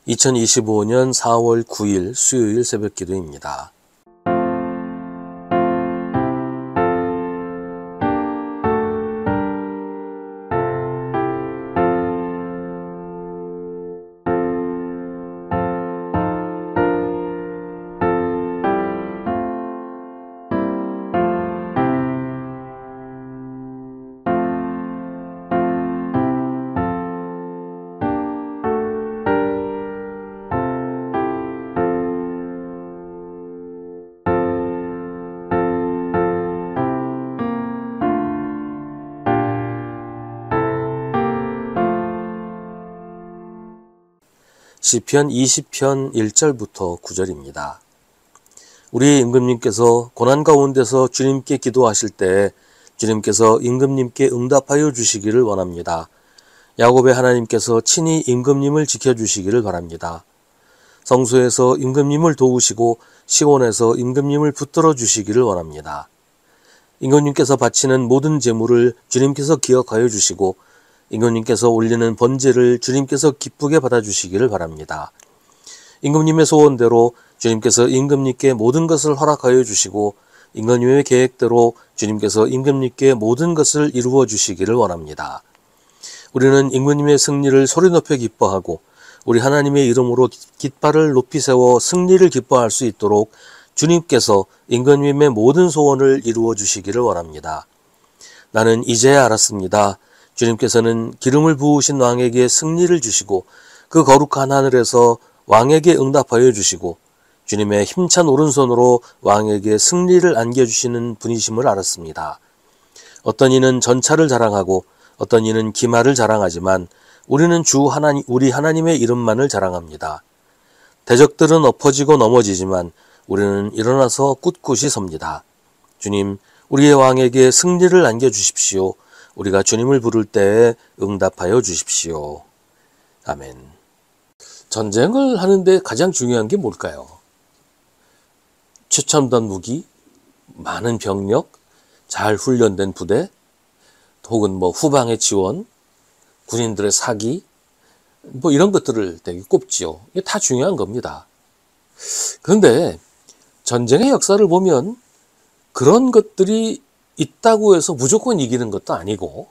2025년 4월 9일 수요일 새벽 기도입니다. 시편 20편 1절부터 9절입니다. 우리 임금님께서 고난 가운데서 주님께 기도하실 때 주님께서 임금님께 응답하여 주시기를 원합니다. 야곱의 하나님께서 친히 임금님을 지켜주시기를 바랍니다. 성소에서 임금님을 도우시고 시온에서 임금님을 붙들어 주시기를 원합니다. 임금님께서 바치는 모든 제물을 주님께서 기억하여 주시고 임금님께서 올리는 번제를 주님께서 기쁘게 받아주시기를 바랍니다. 임금님의 소원대로 주님께서 임금님께 모든 것을 허락하여 주시고 임금님의 계획대로 주님께서 임금님께 모든 것을 이루어 주시기를 원합니다. 우리는 임금님의 승리를 소리 높여 기뻐하고 우리 하나님의 이름으로 깃발을 높이 세워 승리를 기뻐할 수 있도록 주님께서 임금님의 모든 소원을 이루어 주시기를 원합니다. 나는 이제야 알았습니다. 주님께서는 기름을 부으신 왕에게 승리를 주시고 그 거룩한 하늘에서 왕에게 응답하여 주시고 주님의 힘찬 오른손으로 왕에게 승리를 안겨주시는 분이심을 알았습니다. 어떤 이는 전차를 자랑하고 어떤 이는 기마를 자랑하지만 우리는 우리 하나님의 이름만을 자랑합니다. 대적들은 엎어지고 넘어지지만 우리는 일어나서 꿋꿋이 섭니다. 주님, 우리의 왕에게 승리를 안겨주십시오. 우리가 주님을 부를 때에 응답하여 주십시오. 아멘. 전쟁을 하는데 가장 중요한 게 뭘까요? 최첨단 무기, 많은 병력, 잘 훈련된 부대, 혹은 후방의 지원, 군인들의 사기, 이런 것들을 되게 꼽지요. 이게 다 중요한 겁니다. 그런데 전쟁의 역사를 보면 그런 것들이 있다고 해서 무조건 이기는 것도 아니고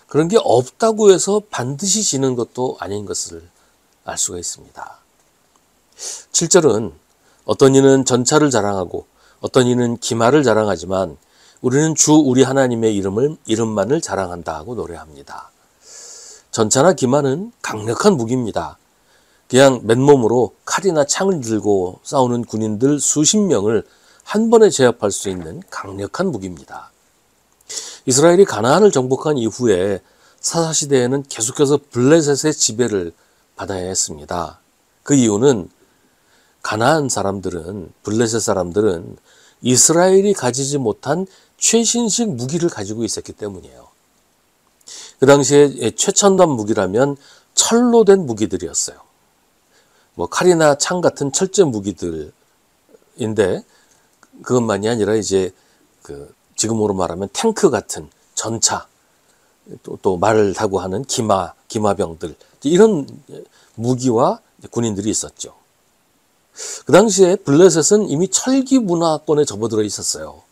그런 게 없다고 해서 반드시 지는 것도 아닌 것을 알 수가 있습니다. 7절은 어떤 이는 전차를 자랑하고 어떤 이는 기마를 자랑하지만 우리는 우리 하나님의 이름만을 자랑한다 하고 노래합니다. 전차나 기마는 강력한 무기입니다. 그냥 맨몸으로 칼이나 창을 들고 싸우는 군인들 수십 명을 한 번에 제압할 수 있는 강력한 무기입니다. 이스라엘이 가나안을 정복한 이후에 사사시대에는 계속해서 블레셋의 지배를 받아야 했습니다. 그 이유는 가나안 사람들은, 블레셋 사람들은 이스라엘이 가지지 못한 최신식 무기를 가지고 있었기 때문이에요. 그 당시에 최첨단 무기라면 철로 된 무기들이었어요. 칼이나 창 같은 철제 무기들인데 그것만이 아니라 이제 지금으로 말하면 탱크 같은 전차, 또 말을 타고 하는 기마병들, 이런 무기와 군인들이 있었죠. 그 당시에 블레셋은 이미 철기 문화권에 접어들어 있었어요.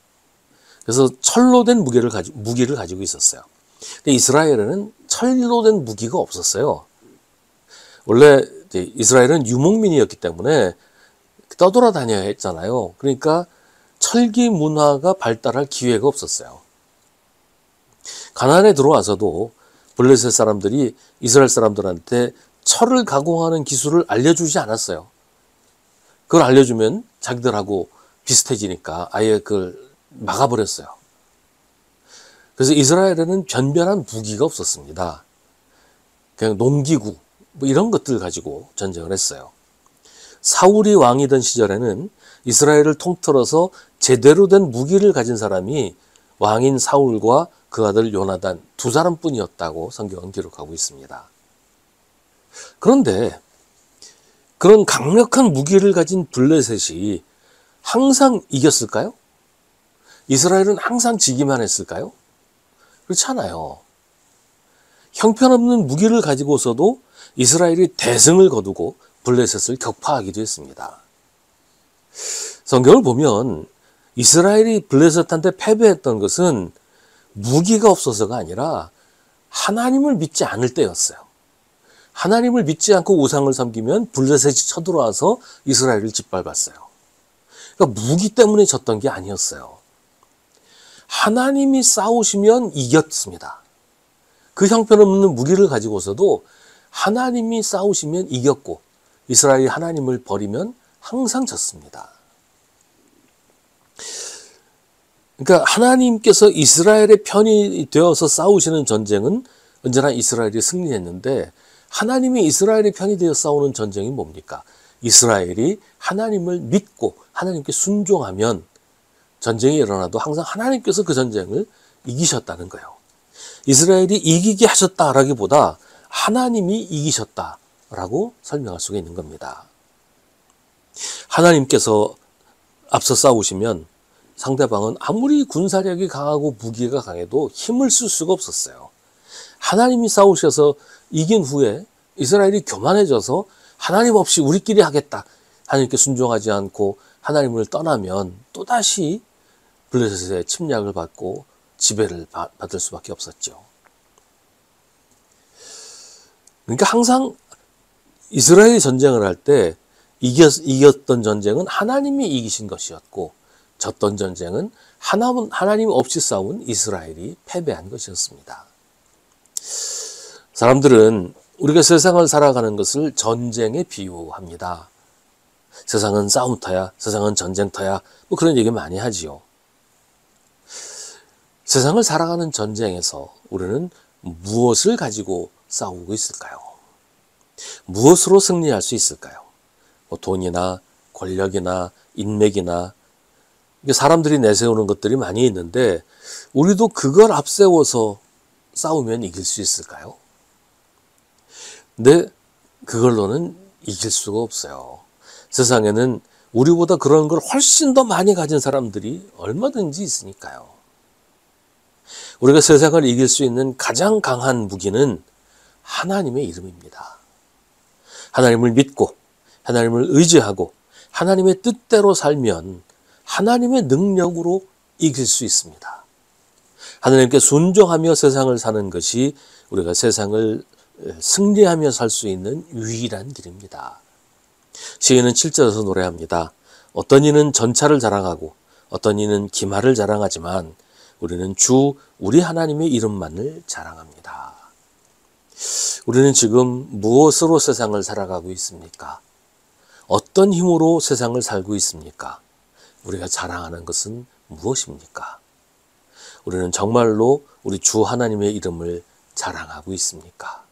그래서 철로 된 무기를 가지고 있었어요. 근데 이스라엘에는 철로 된 무기가 없었어요. 원래 이스라엘은 유목민이었기 때문에 떠돌아다녀야 했잖아요. 그러니까 철기 문화가 발달할 기회가 없었어요. 가나안에 들어와서도 블레셋 사람들이 이스라엘 사람들한테 철을 가공하는 기술을 알려주지 않았어요. 그걸 알려주면 자기들하고 비슷해지니까 아예 그걸 막아버렸어요. 그래서 이스라엘에는 변변한 무기가 없었습니다. 그냥 농기구 이런 것들 가지고 전쟁을 했어요. 사울이 왕이던 시절에는 이스라엘을 통틀어서 제대로 된 무기를 가진 사람이 왕인 사울과 그 아들 요나단 두 사람뿐이었다고 성경은 기록하고 있습니다. 그런데 그런 강력한 무기를 가진 블레셋이 항상 이겼을까요? 이스라엘은 항상 지기만 했을까요? 그렇지 않아요. 형편없는 무기를 가지고서도 이스라엘이 대승을 거두고 블레셋을 격파하기도 했습니다. 성경을 보면 이스라엘이 블레셋한테 패배했던 것은 무기가 없어서가 아니라 하나님을 믿지 않을 때였어요. 하나님을 믿지 않고 우상을 섬기면 블레셋이 쳐들어와서 이스라엘을 짓밟았어요. 그러니까 무기 때문에 졌던 게 아니었어요. 하나님이 싸우시면 이겼습니다. 그 형편없는 무기를 가지고서도 하나님이 싸우시면 이겼고 이스라엘이 하나님을 버리면 항상 졌습니다. 그러니까 하나님께서 이스라엘의 편이 되어서 싸우시는 전쟁은 언제나 이스라엘이 승리했는데 하나님이 이스라엘의 편이 되어 싸우는 전쟁이 뭡니까? 이스라엘이 하나님을 믿고 하나님께 순종하면 전쟁이 일어나도 항상 하나님께서 그 전쟁을 이기셨다는 거예요. 이스라엘이 이기게 하셨다라기보다 하나님이 이기셨다라고 설명할 수가 있는 겁니다. 하나님께서 앞서 싸우시면 상대방은 아무리 군사력이 강하고 무기가 강해도 힘을 쓸 수가 없었어요. 하나님이 싸우셔서 이긴 후에 이스라엘이 교만해져서 하나님 없이 우리끼리 하겠다. 하나님께 순종하지 않고 하나님을 떠나면 또다시 블레셋의 침략을 받고 지배를 받을 수밖에 없었죠. 그러니까 항상 이스라엘이 전쟁을 할 때 이겼던 전쟁은 하나님이 이기신 것이었고 졌던 전쟁은 하나님 없이 싸운 이스라엘이 패배한 것이었습니다. 사람들은 우리가 세상을 살아가는 것을 전쟁에 비유합니다. 세상은 싸움터야, 세상은 전쟁터야, 뭐 그런 얘기 많이 하지요. 세상을 살아가는 전쟁에서 우리는 무엇을 가지고 싸우고 있을까요? 무엇으로 승리할 수 있을까요? 뭐 돈이나 권력이나 인맥이나 사람들이 내세우는 것들이 많이 있는데 우리도 그걸 앞세워서 싸우면 이길 수 있을까요? 근데 그걸로는 이길 수가 없어요. 세상에는 우리보다 그런 걸 훨씬 더 많이 가진 사람들이 얼마든지 있으니까요. 우리가 세상을 이길 수 있는 가장 강한 무기는 하나님의 이름입니다. 하나님을 믿고 하나님을 의지하고 하나님의 뜻대로 살면 하나님의 능력으로 이길 수 있습니다. 하나님께 순종하며 세상을 사는 것이 우리가 세상을 승리하며 살 수 있는 유일한 길입니다. 시인은 7절에서 노래합니다. 어떤 이는 전차를 자랑하고 어떤 이는 기마를 자랑하지만 우리는 주 우리 하나님의 이름만을 자랑합니다. 우리는 지금 무엇으로 세상을 살아가고 있습니까? 어떤 힘으로 세상을 살고 있습니까? 우리가 자랑하는 것은 무엇입니까? 우리는 정말로 우리 주 하나님의 이름을 자랑하고 있습니까?